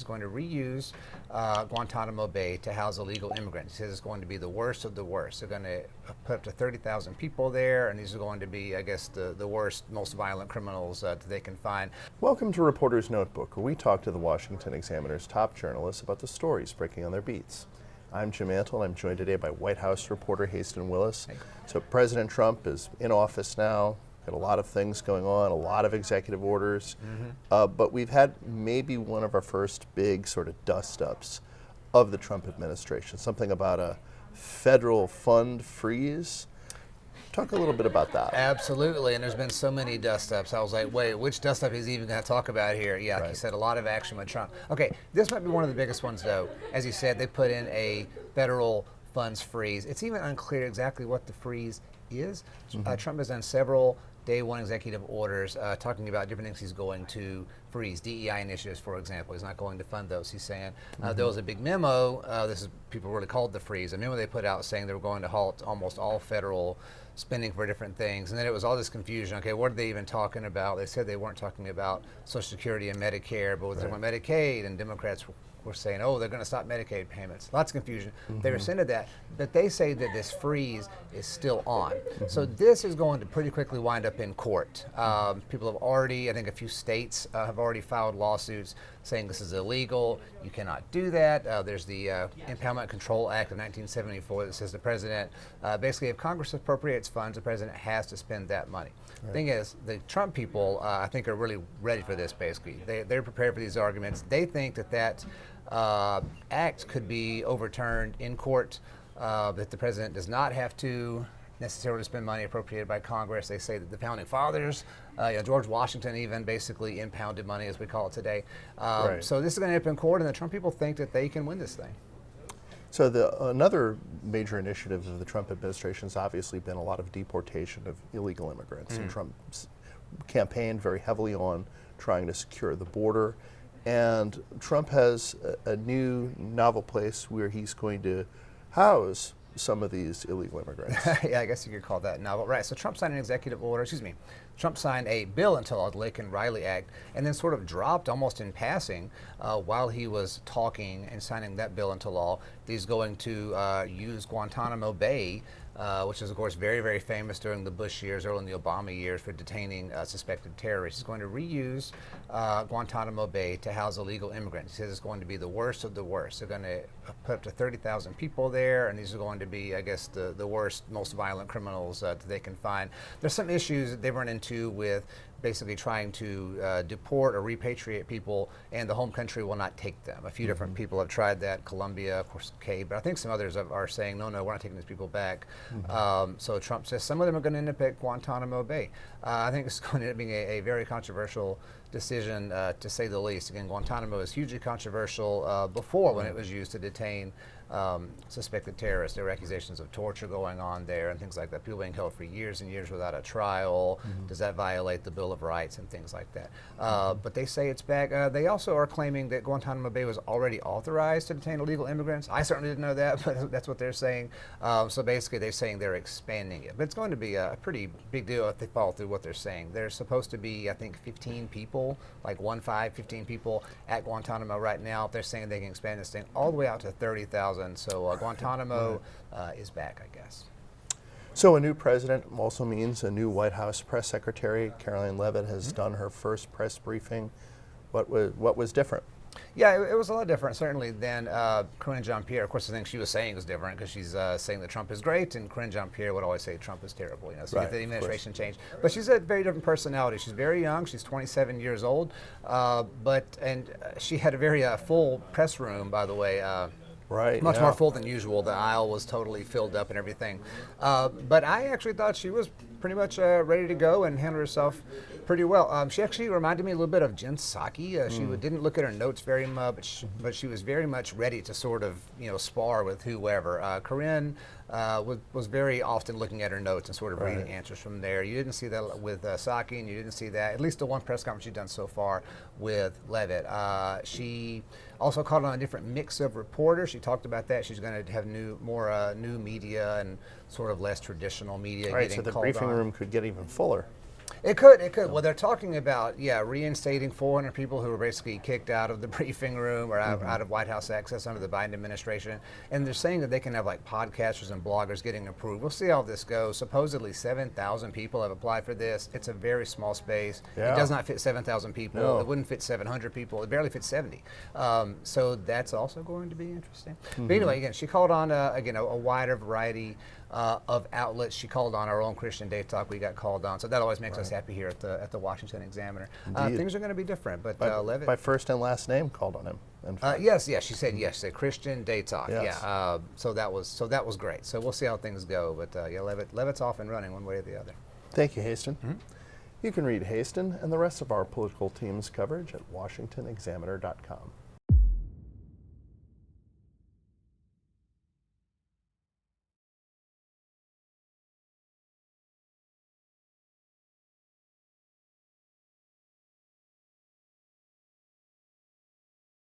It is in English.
is going to reuse Guantanamo Bay to house illegal immigrants. He says it's going to be the worst of the worst. They're going to put up to 30,000 people there, and these are going to be, I guess, the worst, most violent criminals that they can find. Welcome to Reporter's Notebook, where we talk to the Washington Examiner's top journalists about the stories breaking on their beats. I'm Jim Antle, and I'm joined today by White House reporter Haisten Willis. Hey. So President Trump is in office now, got a lot of things going on, a lot of executive orders, but we've had maybe one of our first big sort of dust-ups of the Trump administration, something about a federal fund freeze. Talk a little bit about that. Absolutely, and there's been so many dust-ups. I was like, wait, which dust-up is he even going to talk about here? Yeah, Right. He said a lot of action with Trump. Okay, this might be one of the biggest ones, though. As you said, they put in a federal funds freeze. It's even unclear exactly what the freeze is. Trump has done several day one executive orders talking about different things he's going to freeze. DEI initiatives, for example. He's not going to fund those, he's saying. There was a big memo, this is people really called the freeze, a memo they put out saying they were going to halt almost all federal spending for different things. And then it was all this confusion. Okay, what are they even talking about? They said they weren't talking about Social Security and Medicare, but they want Medicaid, and Democrats were saying, oh, they're going to stop Medicaid payments. Lots of confusion. They rescinded that, but they say that this freeze is still on. So this is going to pretty quickly wind up in court. People have already, I think a few states have already filed lawsuits saying this is illegal. You cannot do that. There's the Impoundment Control Act of 1974 that says the president, basically if Congress appropriates funds, the president has to spend that money. The thing is, the Trump people, I think, are really ready for this, basically. They're prepared for these arguments. They think that act could be overturned in court, that the president does not have to necessarily spend money appropriated by Congress. They say that the founding fathers, George Washington even basically impounded money, as we call it today. So this is going to end up in court, and the Trump people think that they can win this thing. So another major initiative of the Trump administration has obviously been a lot of deportation of illegal immigrants. And Trump's campaigned very heavily on trying to secure the border. And Trump has a new novel place where he's going to house some of these illegal immigrants. Yeah, I guess you could call that novel. Right, so Trump signed an executive order, Trump signed a bill into law, the Laken-Riley Act, and then sort of dropped almost in passing while he was talking and signing that bill into law. He's going to use Guantanamo Bay, which is, of course, very, very famous during the Bush years, early in the Obama years, for detaining suspected terrorists. He's going to reuse Guantanamo Bay to house illegal immigrants. He says it's going to be the worst of the worst. They're going to put up to 30,000 people there, and these are going to be, I guess, the worst, most violent criminals that they can find. There's some issues that they've run into with basically trying to deport or repatriate people, and the home country will not take them. A few different people have tried that, Colombia, of course, but I think some others are saying, no, we're not taking these people back. So Trump says some of them are going to end up at Guantanamo Bay. I think it's going to end up being a very controversial decision, to say the least. Again, Guantanamo is hugely controversial before when it was used to detain suspected terrorists. There were accusations of torture going on there and things like that. People being held for years and years without a trial. Does that violate the Bill of Rights and things like that? But they say it's back. They also are claiming that Guantanamo Bay was already authorized to detain illegal immigrants. I certainly didn't know that, but that's what they're saying. So basically they're saying they're expanding it. But it's going to be a pretty big deal if they follow through what they're saying. There's supposed to be, I think, 15 people, like 15 people at Guantanamo right now. They're saying they can expand this thing all the way out to 30,000. So Guantanamo is back, I guess. So a new president also means a new White House press secretary. Karoline Leavitt has done her first press briefing. What was different? Yeah, it was a lot different, certainly, than Karine Jean-Pierre. Of course, the thing she was saying was different because she's saying that Trump is great, and Karine Jean-Pierre would always say Trump is terrible. So you get the administration change. But she's a very different personality. She's very young. She's 27 years old. And she had a very full press room, by the way. Much more full than usual. The aisle was totally filled up and everything. But I actually thought she was pretty much ready to go and handled herself pretty well. She actually reminded me a little bit of Jen Psaki. She didn't look at her notes very much, but she was very much ready to sort of, spar with whoever. Karine was very often looking at her notes and sort of reading answers from there. You didn't see that with Psaki, and you didn't see that, at least the one press conference she's done so far, with Leavitt. She also called on a different mix of reporters. She talked about that. She's going to have more new media and sort of less traditional media getting so the called briefing on. room could get even fuller. It could. Well, they're talking about, reinstating 400 people who were basically kicked out of the briefing room or out of White House access under the Biden administration. And they're saying that they can have like podcasters and bloggers getting approved. We'll see how this goes. Supposedly 7,000 people have applied for this. It's a very small space. Yeah. It does not fit 7,000 people. No. It wouldn't fit 700 people. It barely fits 70. So that's also going to be interesting. But anyway, again, she called on, a wider variety of outlets. She called on our own Christian Day Talk. We got called on. So that always makes us happy here at the Washington Examiner. Things are going to be different, but Leavitt, by first and last name, called on him. yes, she said yes. The Christian Day Talk. Yes. Yeah. So that was great. So we'll see how things go. But Leavitt's off and running one way or the other. Thank you, Haisten. You can read Haisten and the rest of our political team's coverage at washingtonexaminer.com.